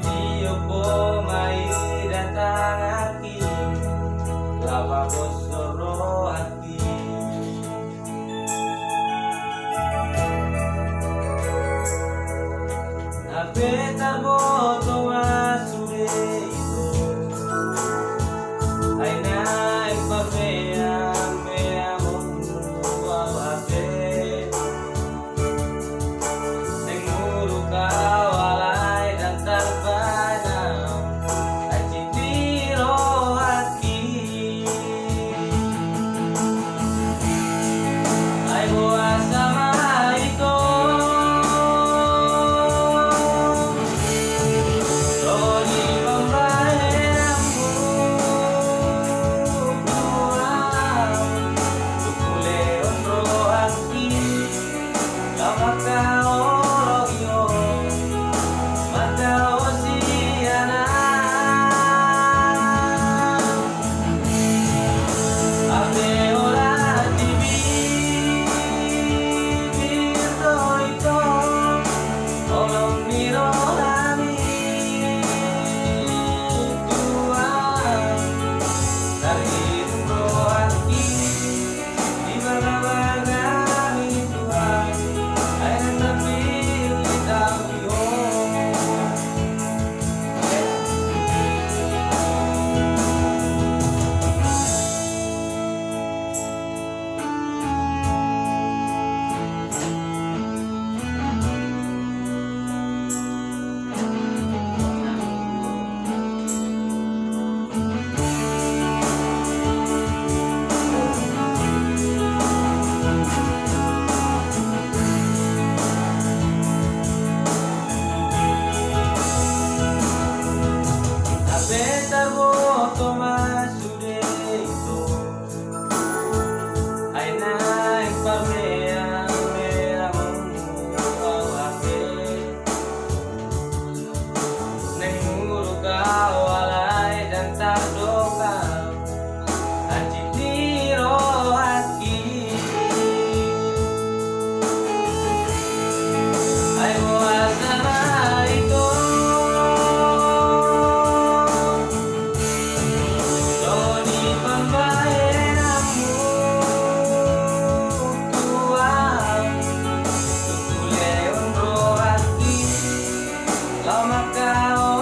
video ko may datang aki lava bosoro aki apetar boto masure ito ay naipagmayang mayamong wawate nagmuro ka walay ng tarbanang at sitiro aki ay buwas sama ito Roni pambahe ang bukuan tukule onro aki kamakao yo makao siana ave ora dibito ito olong miro kami tuan dari umro aki di mana-mana tuan ay nagpili tayo apetar boto masude ito ay naipagmayang mayamong wawake nagmuro ka walay dan tardoka at sitiro aki ay buwas na ito Roni pambahe ang bukuan tukule onro aki kamakao